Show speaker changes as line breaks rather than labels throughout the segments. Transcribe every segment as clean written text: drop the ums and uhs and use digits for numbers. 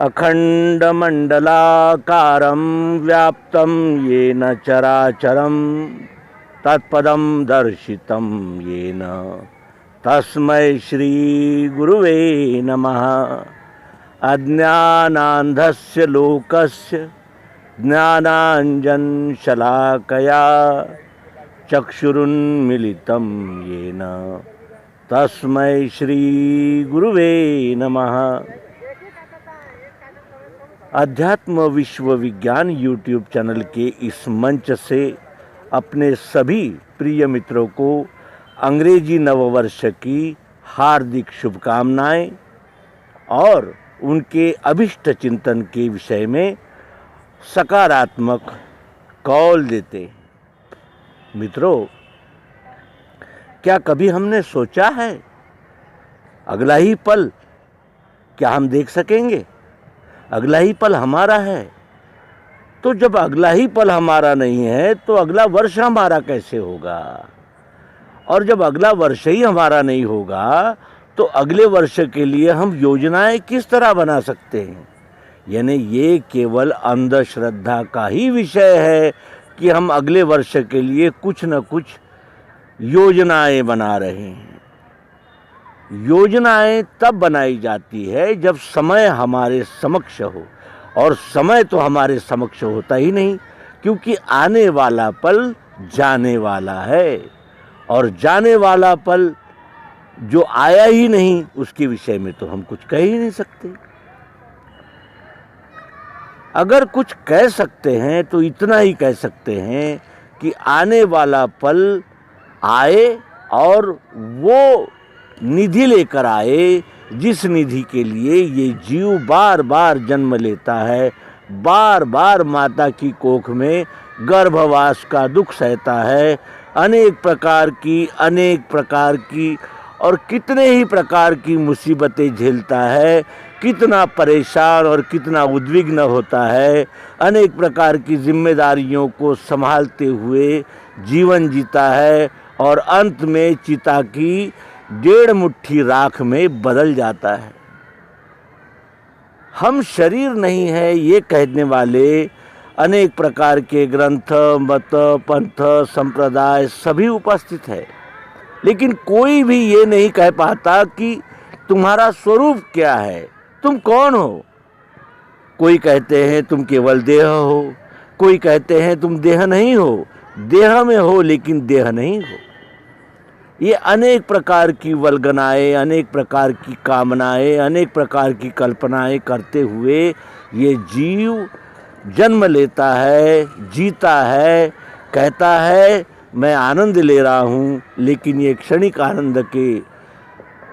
अखंडमंडलाकारं व्याप्तं येन चराचरं तत्पदं दर्शितं येन तस्मै श्री गुरुवे नमः। अज्ञानान्धस्य लोकस्य ज्ञानाञ्जनशलाकया चक्षुरुन्मिलितं येन तस्मै श्री गुरुवे नमः। अध्यात्म विश्व विज्ञान यूट्यूब चैनल के इस मंच से अपने सभी प्रिय मित्रों को अंग्रेजी नववर्ष की हार्दिक शुभकामनाएं और उनके अभिष्ट चिंतन के विषय में सकारात्मक कॉल देते। मित्रों, क्या कभी हमने सोचा है अगला ही पल क्या हम देख सकेंगे? अगला ही पल हमारा है, तो जब अगला ही पल हमारा नहीं है तो अगला वर्ष हमारा कैसे होगा? और जब अगला वर्ष ही हमारा नहीं होगा तो अगले वर्ष के लिए हम योजनाएं किस तरह बना सकते हैं? यानी ये केवल अंधश्रद्धा का ही विषय है कि हम अगले वर्ष के लिए कुछ न कुछ योजनाएं बना रहे हैं। योजनाएं तब बनाई जाती है जब समय हमारे समक्ष हो, और समय तो हमारे समक्ष होता ही नहीं, क्योंकि आने वाला पल जाने वाला है, और जाने वाला पल जो आया ही नहीं उसके विषय में तो हम कुछ कह ही नहीं सकते। अगर कुछ कह सकते हैं तो इतना ही कह सकते हैं कि आने वाला पल आए और वो निधि लेकर आए जिस निधि के लिए ये जीव बार बार जन्म लेता है, बार बार माता की कोख में गर्भवास का दुख सहता है, अनेक प्रकार की और कितने ही प्रकार की मुसीबतें झेलता है, कितना परेशान और कितना उद्विग्न होता है, अनेक प्रकार की जिम्मेदारियों को संभालते हुए जीवन जीता है और अंत में चिता की 1.5 मुट्ठी राख में बदल जाता है। हम शरीर नहीं है ये कहने वाले अनेक प्रकार के ग्रंथ, मत, पंथ, संप्रदाय सभी उपस्थित है, लेकिन कोई भी ये नहीं कह पाता कि तुम्हारा स्वरूप क्या है, तुम कौन हो। कोई कहते हैं तुम केवल देह हो, कोई कहते हैं तुम देह नहीं हो, देह में हो लेकिन देह नहीं हो। ये अनेक प्रकार की वल्गनाएं, अनेक प्रकार की कामनाएं, अनेक प्रकार की कल्पनाएं करते हुए ये जीव जन्म लेता है, जीता है, कहता है मैं आनंद ले रहा हूँ, लेकिन ये क्षणिक आनंद के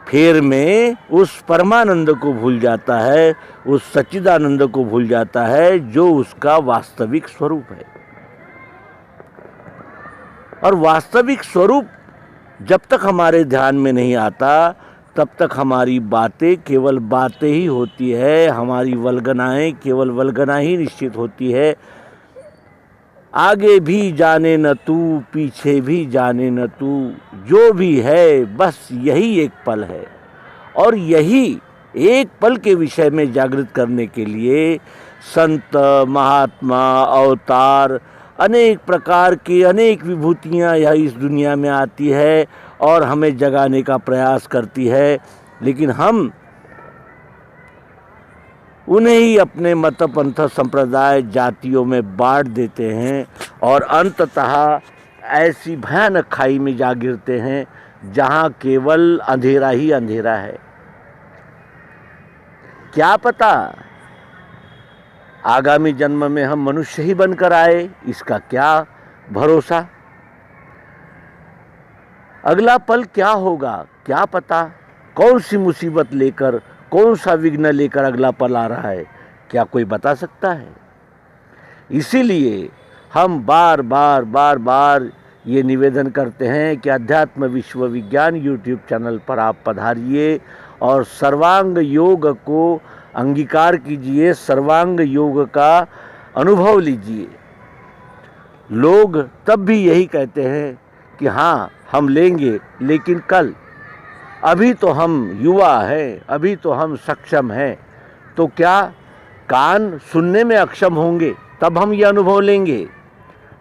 फेर में उस परमानंद को भूल जाता है, उस सच्चिदानंद को भूल जाता है जो उसका वास्तविक स्वरूप है। और वास्तविक स्वरूप जब तक हमारे ध्यान में नहीं आता तब तक हमारी बातें केवल बातें ही होती है, हमारी वल्गनाएं केवल वल्गना ही निश्चित होती है। आगे भी जाने न तू, पीछे भी जाने न तू, जो भी है बस यही एक पल है। और यही एक पल के विषय में जागृत करने के लिए संत, महात्मा, अवतार, अनेक प्रकार की अनेक विभूतियाँ यह इस दुनिया में आती है और हमें जगाने का प्रयास करती है, लेकिन हम उन्हें ही अपने मत, पंथ, संप्रदाय, जातियों में बांट देते हैं और अंततः ऐसी भयानक खाई में जा गिरते हैं जहाँ केवल अंधेरा ही अंधेरा है। क्या पता आगामी जन्म में हम मनुष्य ही बनकर आए, इसका क्या भरोसा। अगला पल क्या होगा क्या पता, कौन सी मुसीबत लेकर, कौन सा विघ्न लेकर अगला पल आ रहा है, क्या कोई बता सकता है। इसीलिए हम बार बार ये निवेदन करते हैं कि अध्यात्म विश्व विज्ञान यूट्यूब चैनल पर आप पधारिए और सर्वांग योग को अंगीकार कीजिए, सर्वांग योग का अनुभव लीजिए। लोग तब भी यही कहते हैं कि हाँ हम लेंगे, लेकिन कल, अभी तो हम युवा हैं, अभी तो हम सक्षम हैं, तो क्या कान सुनने में अक्षम होंगे तब हम ये अनुभव लेंगे।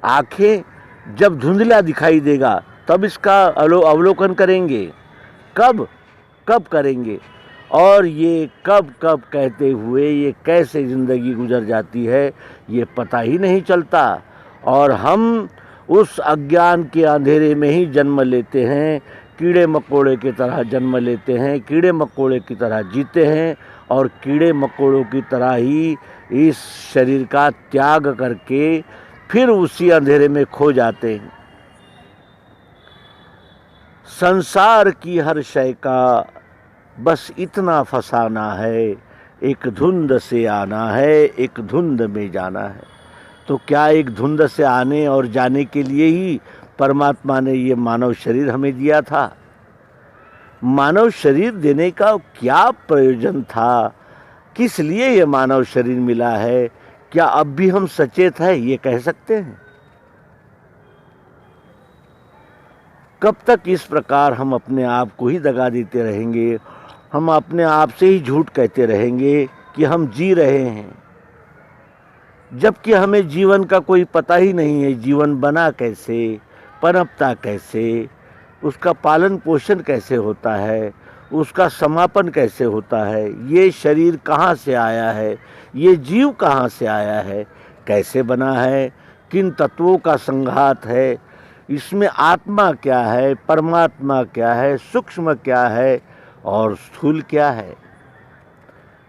आँखें जब धुंधला दिखाई देगा तब इसका अवलोकन करेंगे। कब कब करेंगे, और ये कब कब कहते हुए ये कैसे ज़िंदगी गुजर जाती है ये पता ही नहीं चलता। और हम उस अज्ञान के अंधेरे में ही जन्म लेते हैं, कीड़े मकोड़े की तरह जन्म लेते हैं, कीड़े मकोड़े की तरह जीते हैं और कीड़े मकोड़ों की तरह ही इस शरीर का त्याग करके फिर उसी अंधेरे में खो जाते हैं। संसार की हर शय का बस इतना फसाना है, एक धुंध से आना है, एक धुंध में जाना है। तो क्या एक धुंध से आने और जाने के लिए ही परमात्मा ने ये मानव शरीर हमें दिया था? मानव शरीर देने का क्या प्रयोजन था? किस लिए ये मानव शरीर मिला है? क्या अब भी हम सचेत हैं ये कह सकते हैं? कब तक इस प्रकार हम अपने आप को ही दगा देते रहेंगे? हम अपने आप से ही झूठ कहते रहेंगे कि हम जी रहे हैं, जबकि हमें जीवन का कोई पता ही नहीं है। जीवन बना कैसे, पनपता कैसे, उसका पालन पोषण कैसे होता है, उसका समापन कैसे होता है, ये शरीर कहाँ से आया है, ये जीव कहाँ से आया है, कैसे बना है, किन तत्वों का संघात है, इसमें आत्मा क्या है, परमात्मा क्या है, सूक्ष्म क्या है और स्थूल क्या है,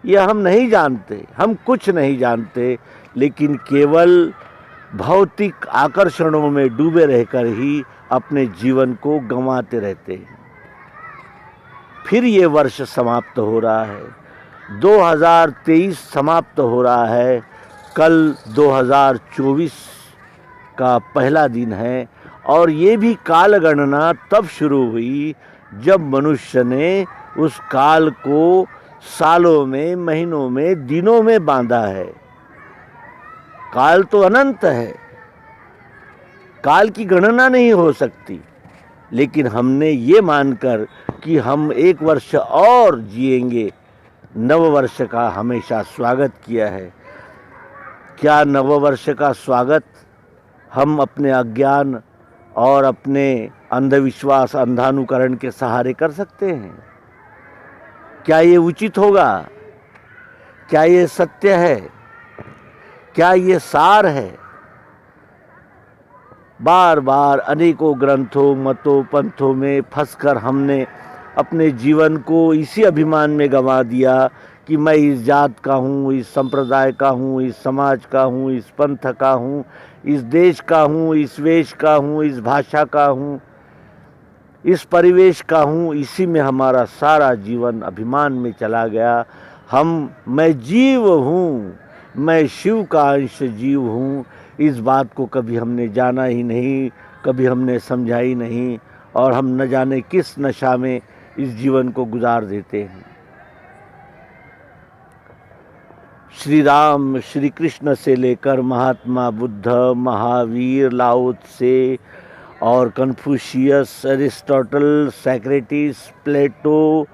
यह हम नहीं जानते। हम कुछ नहीं जानते, लेकिन केवल भौतिक आकर्षणों में डूबे रहकर ही अपने जीवन को गंवाते रहते हैं। फिर ये वर्ष समाप्त हो रहा है, 2023 समाप्त हो रहा है। कल 2024 का पहला दिन है और ये भी काल गणना तब शुरू हुई जब मनुष्य ने उस काल को सालों में, महीनों में, दिनों में बांधा है। काल तो अनंत है, काल की गणना नहीं हो सकती, लेकिन हमने ये मानकर कि हम एक वर्ष और जिएंगे, नव वर्ष का हमेशा स्वागत किया है। क्या नव वर्ष का स्वागत हम अपने अज्ञान और अपने अंधविश्वास, अंधानुकरण के सहारे कर सकते हैं? क्या ये उचित होगा? क्या ये सत्य है? क्या ये सार है? बार बार अनेकों ग्रंथों, मतों, पंथों में फंसकर हमने अपने जीवन को इसी अभिमान में गंवा दिया कि मैं इस जात का हूँ, इस संप्रदाय का हूँ, इस समाज का हूँ, इस पंथ का हूँ, इस देश का हूँ, इस वेश का हूँ, इस भाषा का हूँ, इस परिवेश का हूँ। इसी में हमारा सारा जीवन अभिमान में चला गया। मैं जीव हूँ, मैं शिव का अंश जीव हूँ, इस बात को कभी हमने जाना ही नहीं, कभी हमने समझा ही नहीं, और हम न जाने किस नशा में इस जीवन को गुजार देते हैं। श्री राम, श्री कृष्ण से लेकर महात्मा बुद्ध, महावीर, लाओ त्से और कन्फ्यूशियस, अरिस्टोटल, सॉक्रेटिस, प्लेटो,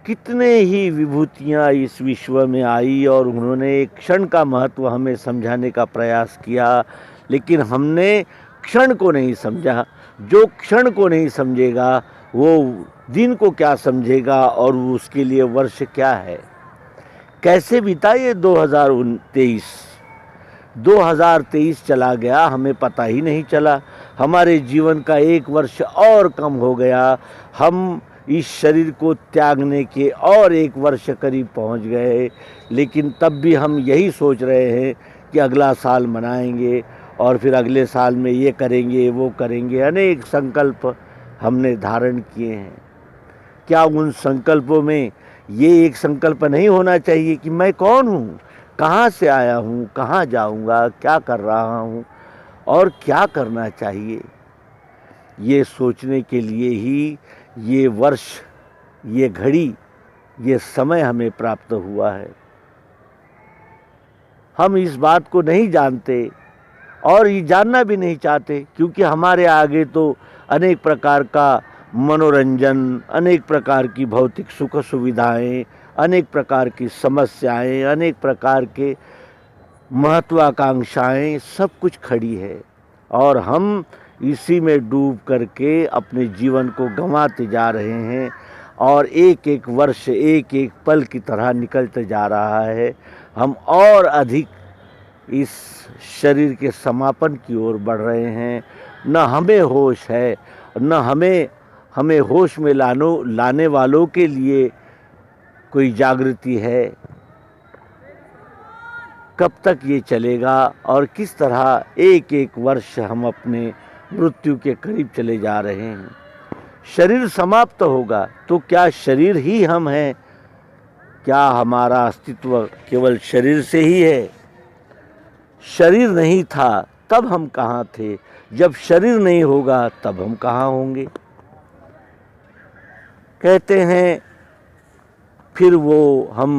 कितने ही विभूतियाँ इस विश्व में आई और उन्होंने एक क्षण का महत्व हमें समझाने का प्रयास किया, लेकिन हमने क्षण को नहीं समझा। जो क्षण को नहीं समझेगा वो दिन को क्या समझेगा, और उसके लिए वर्ष क्या है। कैसे बीता ये 2023 चला गया, हमें पता ही नहीं चला। हमारे जीवन का एक वर्ष और कम हो गया। हम इस शरीर को त्यागने के और एक वर्ष करीब पहुंच गए, लेकिन तब भी हम यही सोच रहे हैं कि अगला साल मनाएंगे और फिर अगले साल में ये करेंगे, वो करेंगे। अनेक संकल्प हमने धारण किए हैं। क्या उन संकल्पों में ये एक संकल्प नहीं होना चाहिए कि मैं कौन हूँ, कहाँ से आया हूँ, कहाँ जाऊँगा, क्या कर रहा हूँ और क्या करना चाहिए? ये सोचने के लिए ही ये वर्ष, ये घड़ी, ये समय हमें प्राप्त हुआ है। हम इस बात को नहीं जानते और ये जानना भी नहीं चाहते, क्योंकि हमारे आगे तो अनेक प्रकार का मनोरंजन, अनेक प्रकार की भौतिक सुख सुविधाएं, अनेक प्रकार की समस्याएं, अनेक प्रकार के महत्वाकांक्षाएं सब कुछ खड़ी है और हम इसी में डूब करके अपने जीवन को गंवाते जा रहे हैं और एक एक वर्ष एक एक पल की तरह निकलते जा रहा है। हम और अधिक इस शरीर के समापन की ओर बढ़ रहे हैं। न हमें होश है, न हमें होश में लाने वालों के लिए कोई जागृति है। कब तक ये चलेगा और किस तरह एक एक वर्ष हम अपने मृत्यु के करीब चले जा रहे हैं। शरीर समाप्त होगा तो क्या शरीर ही हम हैं? क्या हमारा अस्तित्व केवल शरीर से ही है? शरीर नहीं था तब हम कहाँ थे? जब शरीर नहीं होगा तब हम कहाँ होंगे? कहते हैं फिर वो हम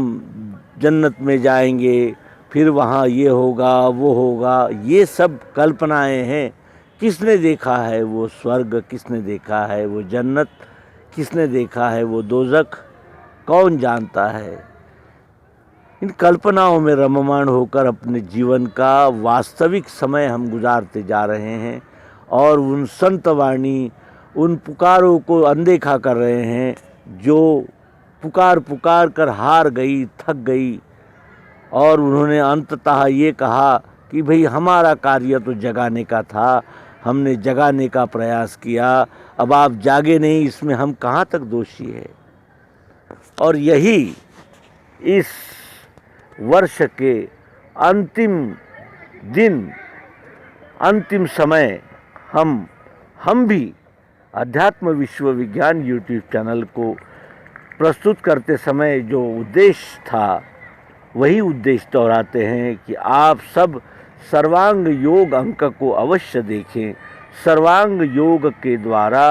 जन्नत में जाएंगे, फिर वहाँ ये होगा वो होगा। ये सब कल्पनाएं हैं। किसने देखा है वो स्वर्ग? किसने देखा है वो जन्नत? किसने देखा है वो दोज़ख? कौन जानता है? इन कल्पनाओं में रममाण होकर अपने जीवन का वास्तविक समय हम गुजारते जा रहे हैं और उन संतवाणी, उन पुकारों को अनदेखा कर रहे हैं जो पुकार पुकार कर हार गई, थक गई और उन्होंने अंततः ये कहा कि भाई हमारा कार्य तो जगाने का था, हमने जगाने का प्रयास किया, अब आप जागे नहीं, इसमें हम कहाँ तक दोषी है। और यही इस वर्ष के अंतिम दिन, अंतिम समय हम भी अध्यात्म विश्व विज्ञान यूट्यूब चैनल को प्रस्तुत करते समय जो उद्देश्य था वही उद्देश्य दोहराते हैं कि आप सब सर्वांग योग अंक को अवश्य देखें। सर्वांग योग के द्वारा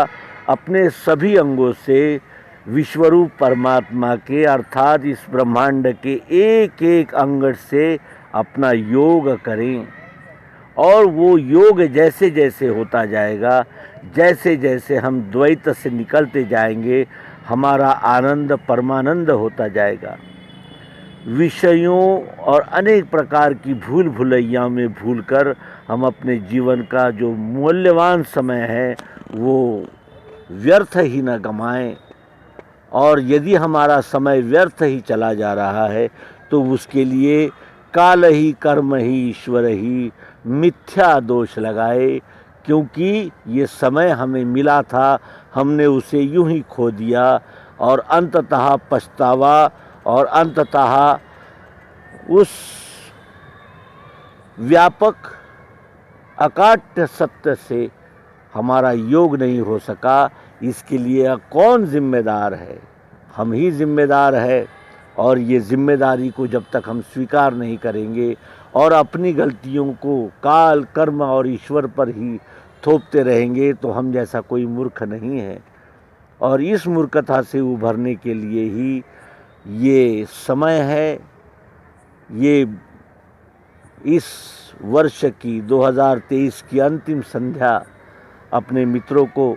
अपने सभी अंगों से विश्वरूप परमात्मा के अर्थात इस ब्रह्मांड के एक एक अंग से अपना योग करें और वो योग जैसे जैसे होता जाएगा, जैसे जैसे हम द्वैत से निकलते जाएंगे, हमारा आनंद परमानंद होता जाएगा। विषयों और अनेक प्रकार की भूल भुलैया में भूलकर हम अपने जीवन का जो मूल्यवान समय है वो व्यर्थ ही न गंवाएं। और यदि हमारा समय व्यर्थ ही चला जा रहा है तो उसके लिए काल ही कर्म ही ईश्वर ही मिथ्या दोष लगाए, क्योंकि ये समय हमें मिला था, हमने उसे यूं ही खो दिया और अंततः पछतावा और अंततः उस व्यापक अकाट्य सत्य से हमारा योग नहीं हो सका। इसके लिए कौन जिम्मेदार है? हम ही जिम्मेदार है। और ये जिम्मेदारी को जब तक हम स्वीकार नहीं करेंगे और अपनी गलतियों को काल कर्म और ईश्वर पर ही थोपते रहेंगे तो हम जैसा कोई मूर्ख नहीं है। और इस मूर्खता से उभरने के लिए ही ये समय है। ये इस वर्ष की 2023 की अंतिम संध्या अपने मित्रों को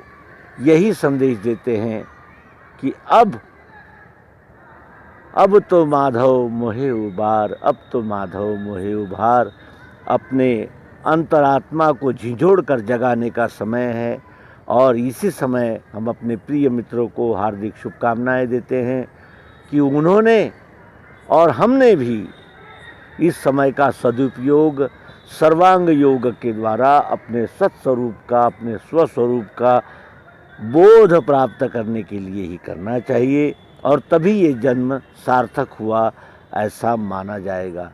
यही संदेश देते हैं कि अब तो माधव मोहे उबार, अब तो माधव मोहे उबार। अपने अंतरात्मा को झिझोड़ कर जगाने का समय है और इसी समय हम अपने प्रिय मित्रों को हार्दिक शुभकामनाएं देते हैं कि उन्होंने और हमने भी इस समय का सदुपयोग सर्वांग योग के द्वारा अपने सत्स्वरूप का, अपने स्वस्वरूप का बोध प्राप्त करने के लिए ही करना चाहिए और तभी ये जन्म सार्थक हुआ ऐसा माना जाएगा।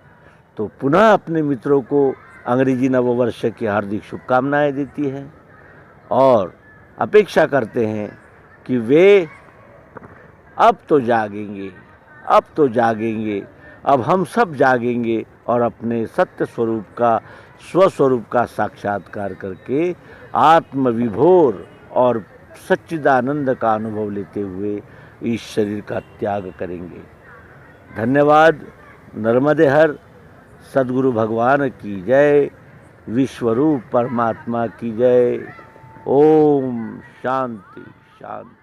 तो पुनः अपने मित्रों को अंग्रेजी नववर्ष की हार्दिक शुभकामनाएं देती है और अपेक्षा करते हैं कि वे अब तो जागेंगे, अब तो जागेंगे, अब हम सब जागेंगे और अपने सत्य स्वरूप का, स्वस्वरूप का साक्षात्कार करके आत्मविभोर और सच्चिदानंद का अनुभव लेते हुए इस शरीर का त्याग करेंगे। धन्यवाद। नर्मदे हर। सद्गुरु भगवान की जय। विश्वरूप परमात्मा की जय। ओम शांति शांति।